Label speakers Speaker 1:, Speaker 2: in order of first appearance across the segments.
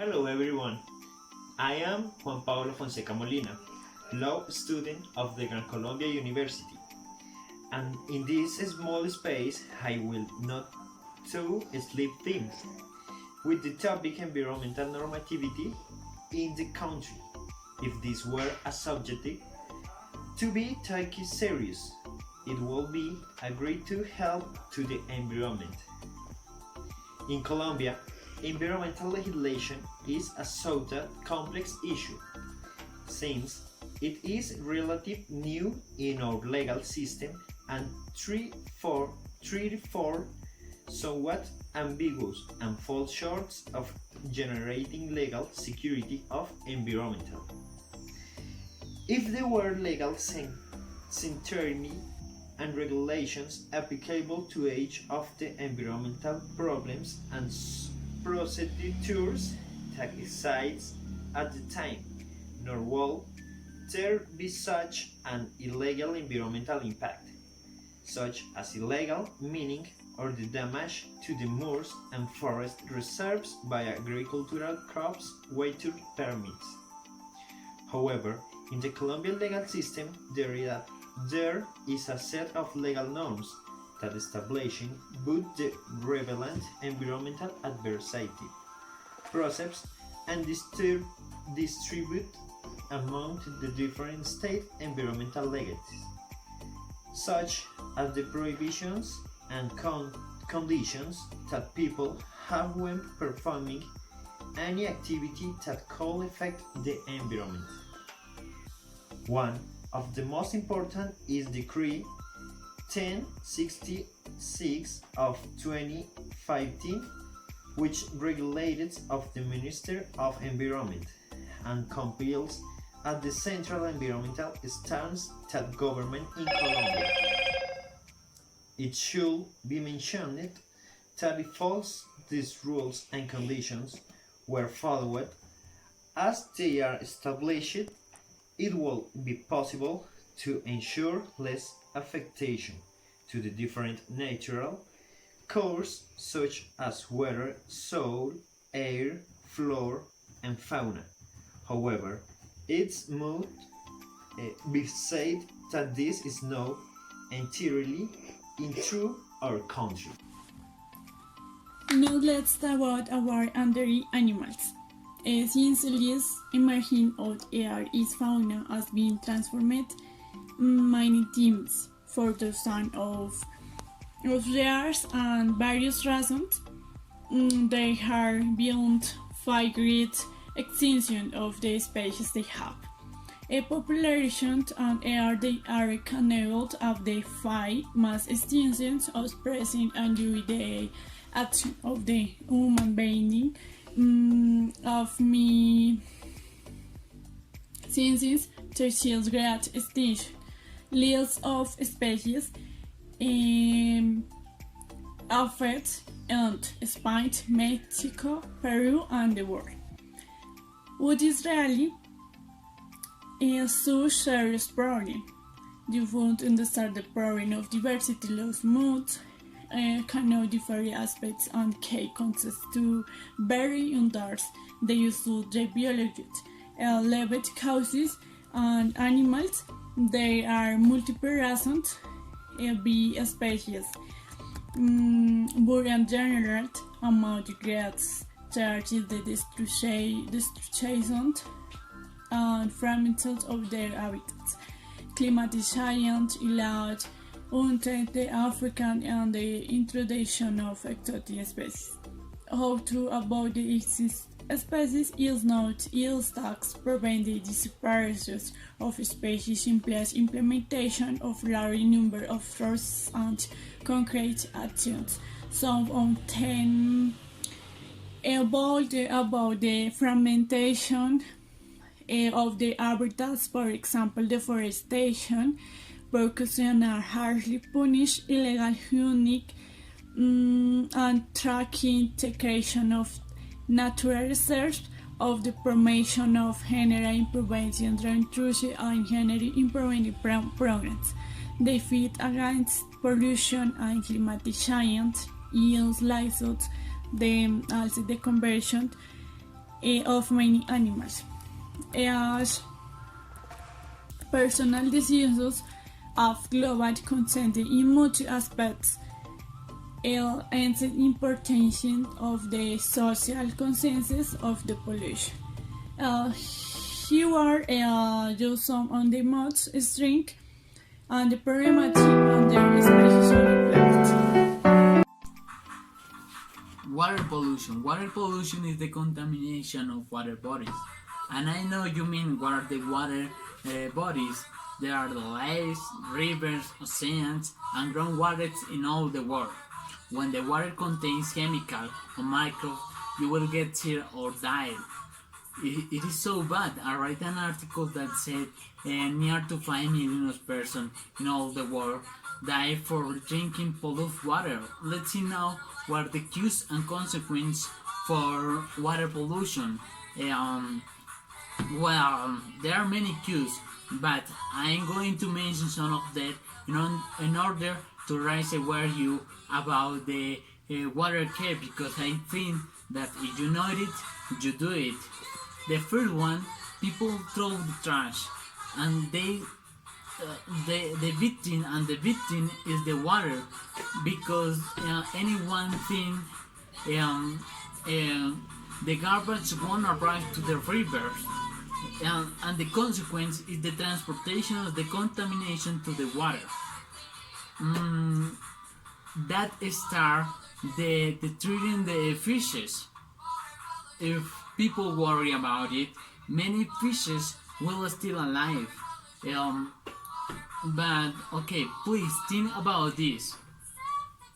Speaker 1: Hello everyone, I am Juan Pablo Fonseca Molina, law student of the Gran Colombia University, and in this small space I will not to sleep themes with the topic environmental normativity in the country. If this were a subject to be taken serious, it would be a great to help to the environment. In Colombia, environmental legislation is a somewhat complex issue, since it is relatively new in our legal system and therefore somewhat ambiguous and falls short of generating legal security of environmental. If there were legal certainty and regulations applicable to each of the environmental problems and procedures that exist at the time, nor will there be such an illegal environmental impact, such as illegal mining or the damage to the moors and forest reserves by agricultural crops without permits. However, in the Colombian legal system, there is a set of legal norms that establishing both the relevant environmental adversity process and distribute among the different state environmental legacies, such as the prohibitions and conditions that people have when performing any activity that could affect the environment. One of the most important is Decree 1066 of 2015, which regulates of the Minister of Environment and compiles at the central environmental stance that government in Colombia. It should be mentioned that if all these rules and conditions were followed as they are established, it will be possible to ensure less affectation to the different natural causes such as water, soil, air, flora, and fauna. However, it must be said that this is not entirely in our country.
Speaker 2: Now let's talk about our undery animals. Since least emerging out air is fauna has been transformed many times for the son of theirs and various reasons. They are beyond five great extinction of the species they have. A population and air they are connected of the five mass extinctions of present and due the action of the human being of me since tertiary great extinction. Lists of species affect and Spain, Mexico, Peru, and the world. What is really a so serious problem? You won't understand the problem of diversity loss mood cannot differ aspects and key concepts to very unders the use of the biology, level causes and animals. There are multiple reasons be species, but in general amount regrets charges the destruction and fragments of their habitats. Climate change, allowed until the African and the introduction of exotic species. How to avoid the existing species is not use tax prevent the disappearance of species in place implementation of large number of forces and concrete actions. Some of them about the fragmentation of the habitats, for example deforestation, percussion are harshly punished, illegal hunting and tracking the creation of natural reserves of the promotion of general prevention of intrusion and general improvement programs. They fight against pollution and climate change, use license, also the conversion of many animals. As personal decisions of global consent in multi aspects and the importance of the social consensus of the population. Here are just some on the most strength and the problematic under special plants.
Speaker 3: Water pollution. Water pollution is the contamination of water bodies. And I know you mean what are the water bodies. There are the lakes, rivers, oceans, and groundwaters in all the world. When the water contains chemical or microbes, you will get sick or die. It is so bad. I write an article that said near to 5 million persons in all the world die for drinking polluted water. Let's see now what are the causes and consequences for water pollution. Well, there are many causes, but I'm going to mention some of them in order to raise awareness about the water care, because I think that if you know it, you do it. The first one, people throw the trash, and the victim is the water, because any one thing, the garbage won't arrive to the rivers, and the consequence is the transportation of the contamination to the water. That start the treating the fishes. If people worry about it, many fishes will still alive. But okay, please think about this.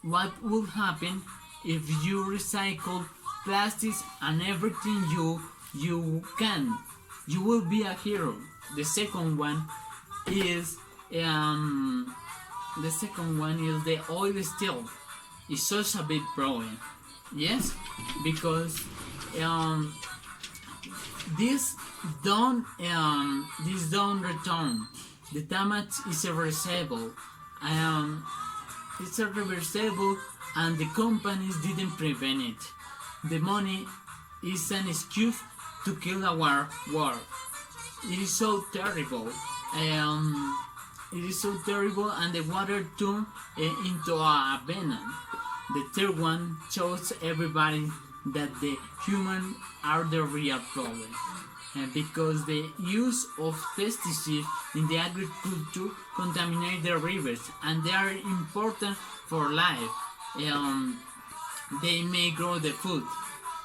Speaker 3: What would happen if you recycle plastics and everything you can? You will be a hero. The second one is the oil spill. It's such a big problem. Yes, because this don't return. The damage is irreversible. It's irreversible, and the companies didn't prevent it. The money is an excuse to kill our world. It is so terrible. It is so terrible, and the water turned into a venom. The third one shows everybody that the humans are the real problem, because the use of pesticides in the agriculture contaminate the rivers, and they are important for life. They may grow the food,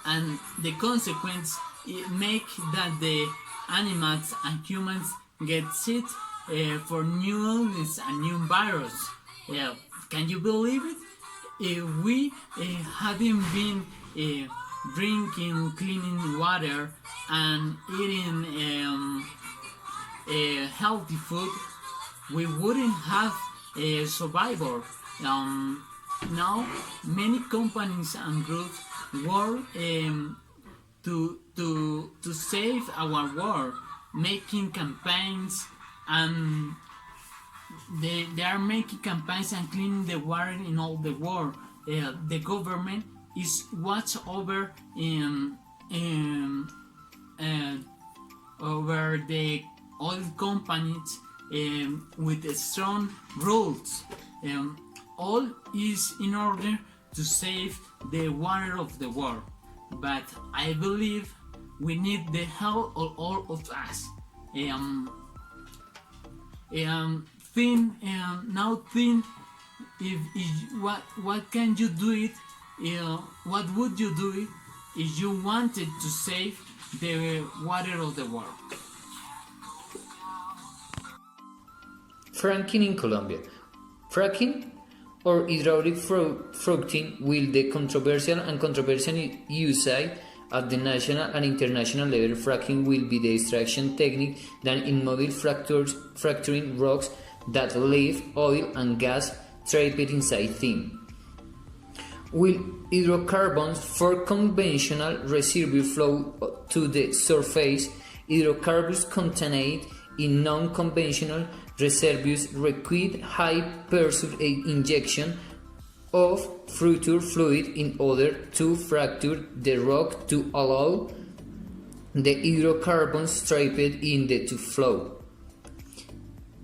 Speaker 3: and the consequence it make that the animals and humans get sick for new illness and new virus. Can you believe it? If we hadn't been drinking clean water and eating healthy food, we wouldn't have a survivor. Now many companies and groups work to save our world, making campaigns, and they are making campaigns and cleaning the water in all the world. The government is watch over over the oil companies with strong rules. All is in order to save the water of the world. But I believe we need the help of all of us. Think if what can you do it? What would you do it if you wanted to save the water of the world?
Speaker 4: Fracking in Colombia. Fracking or hydraulic fracking will the controversial use at the national and international level. Fracking will be the extraction technique that in mobile fracturing rocks that leave oil and gas trapped inside them. Will hydrocarbons for conventional reservoir flow to the surface, hydrocarbons contained in non-conventional reservoirs require high pressure injection of fracture fluid in order to fracture the rock to allow the hydrocarbons trapped in the to flow.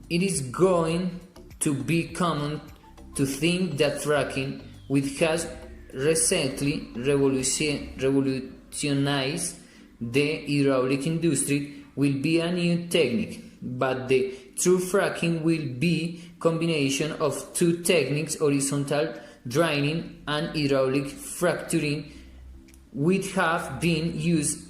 Speaker 4: It is going to be common to think that fracking, which has recently revolutionized the hydraulic industry, will be a new technique, but the true fracking will be a combination of two techniques, horizontal draining and hydraulic fracturing, which have been used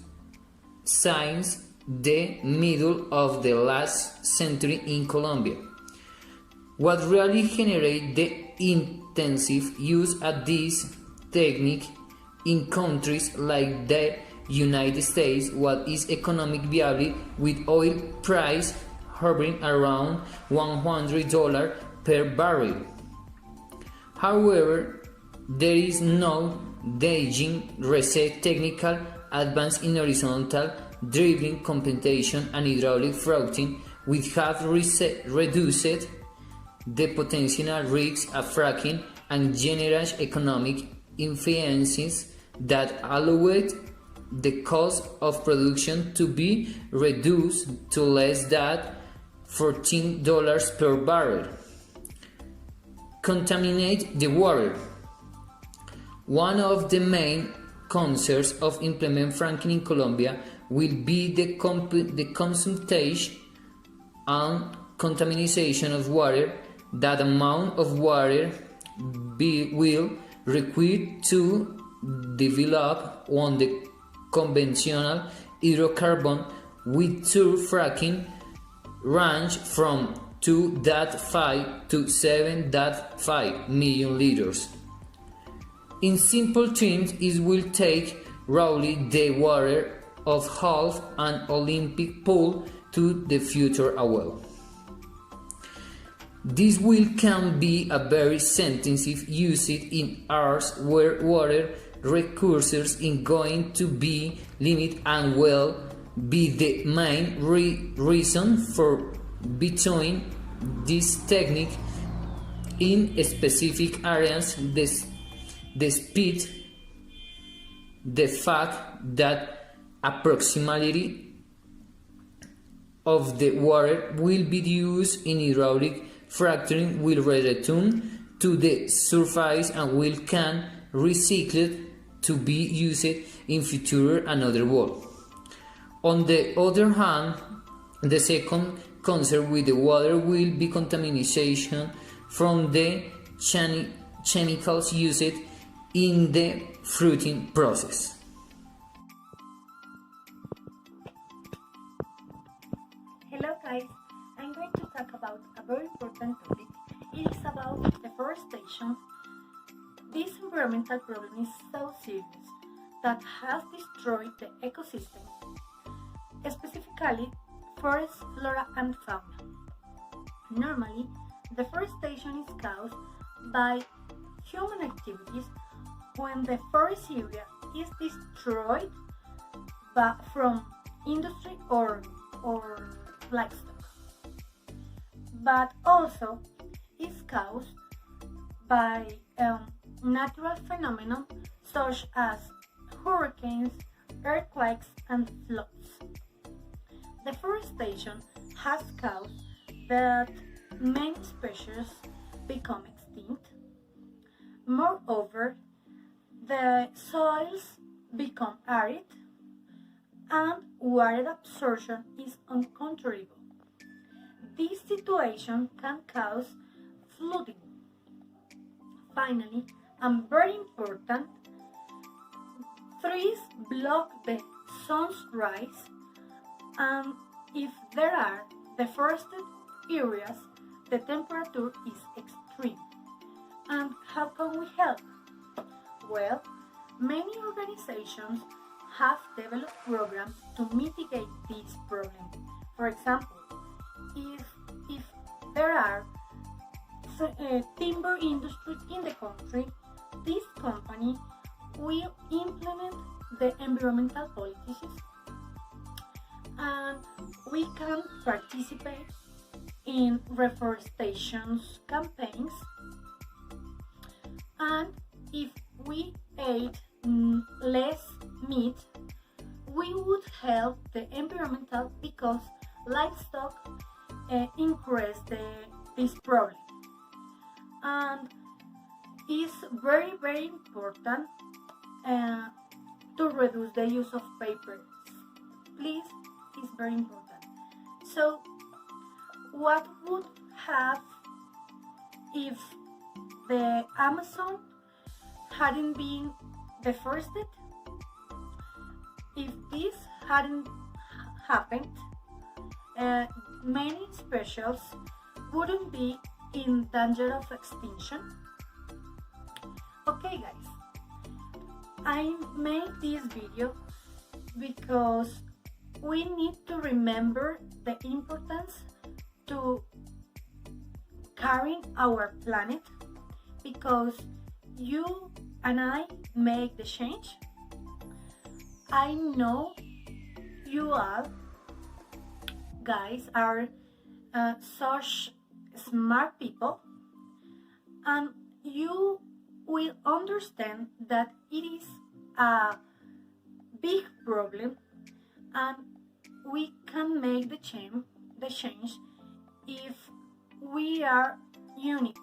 Speaker 4: since the middle of the last century in Colombia. What really generates the intensive use of this technique in countries like the United States, what is economic viable with oil price hovering around $100 per barrel. However, there is no danger recent technical advance in horizontal dribbling, compensation and hydraulic fracturing, which have reduced the potential risks of fracking and generate economic efficiencies that allowed the cost of production to be reduced to less than $14 per barrel. Contaminate the water. One of the main concerns of implementing fracking in Colombia will be the consumption and contamination of water. That amount of water will require to develop on the conventional hydrocarbon with true fracking range from 2.5 to 7.5 million liters. In simple terms, it will take roughly the water of half an Olympic pool to the future a well. This will can be a very extensive used in areas where water resources is going to be limited and will be the main reason for between this technique in specific areas. Despite the fact that approximately of the water will be used in hydraulic fracturing will return to the surface and will can recycled to be used in future another well. On the other hand, the second concern with the water will be contamination from the chemicals used in the fruiting process.
Speaker 5: Hello guys, I'm going to talk about a very important topic. It is about deforestation. This environmental problem is so serious that has destroyed the ecosystem, specifically forest, flora and fauna. Normally, deforestation is caused by human activities when the forest area is destroyed from industry or livestock, but also is caused by natural phenomena such as hurricanes, earthquakes and floods. Deforestation has caused that many species become extinct. Moreover, the soils become arid and water absorption is uncontrollable. This situation can cause flooding. Finally, and very important, trees block the sun's rays, and if there are deforested areas, the temperature is extreme. And how can we help? Well, many organizations have developed programs to mitigate this problem. For example, if there are timber industry in the country, this company will implement the environmental policies and we can participate in reforestation campaigns. And if we ate less meat, we would help very important to reduce the use of paper. Please, it's very important. So, what would have if the Amazon hadn't been deforested? If this hadn't happened, many species wouldn't be in danger of extinction. Okay guys, I made this video because we need to remember the importance to caring our planet, because you and I make the change. I know you all guys are such smart people, and you will understand that it is a big problem, and we can make the change if we are united.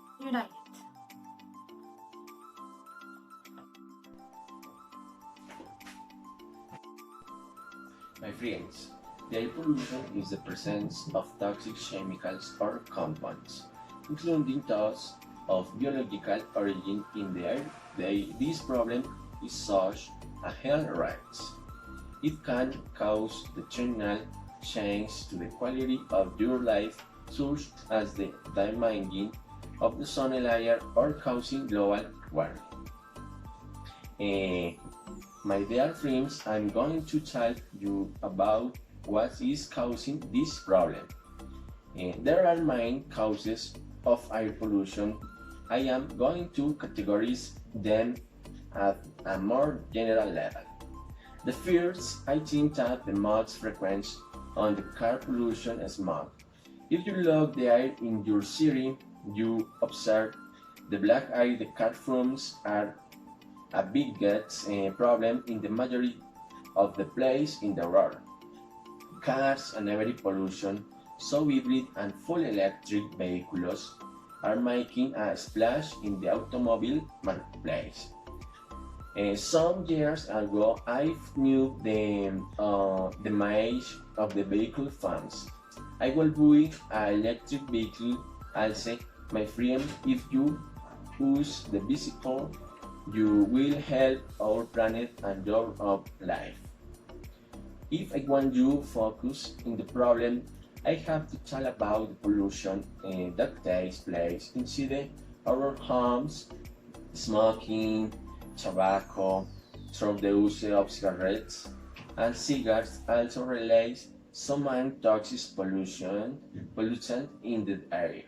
Speaker 6: My friends, the air pollution is the presence of toxic chemicals or compounds, including those of biological origin in the air. This problem is such a health risk. It can cause detrimental change to the quality of your life, such as the dimming of the sun layer or causing global warming. My dear friends, I'm going to tell you about what is causing this problem. There are main causes of air pollution. I am going to categorize them at a more general level. The first, I think that the most frequent on the car pollution is smog. If you look the air in your city, you observe the black air. The car fumes are a biggest problem in the majority of the places in the world. Cars and every pollution, so hybrid and full electric vehicles are making a splash in the automobile marketplace. Some years ago, I knew the mileage of the vehicle farms. I will buy an electric vehicle. I'll say, my friend, if you use the bicycle, you will help our planet and your life. If I want you focus in the problem, I have to tell about the pollution that takes place inside our homes, smoking, tobacco, through the use of cigarettes and cigarettes also release some toxic pollutant in the air.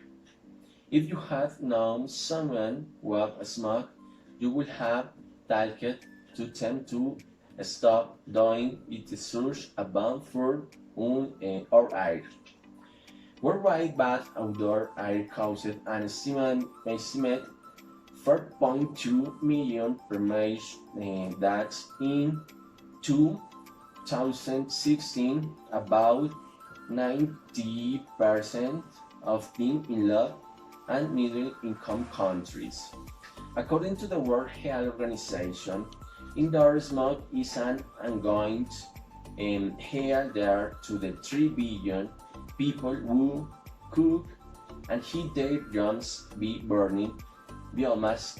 Speaker 6: If you have known someone who smokes, you will have talked to them to stop doing it. Such a ban for our air. Worldwide bad outdoor air caused an estimated 4.2 million premiums deaths in 2016, about 90% of them in low and middle income countries. According to the World Health Organization, indoor smoke is an ongoing here there to the 3 billion people who cook and heat their homes by burning biomass,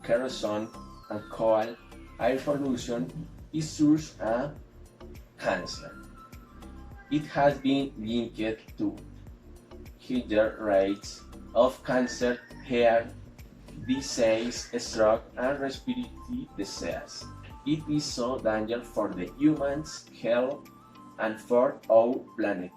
Speaker 6: kerosene, and coal. Air pollution is such a cancer. It has been linked to higher rates of cancer, heart disease, stroke, and respiratory disease. It is so dangerous for the human's health and for our planet.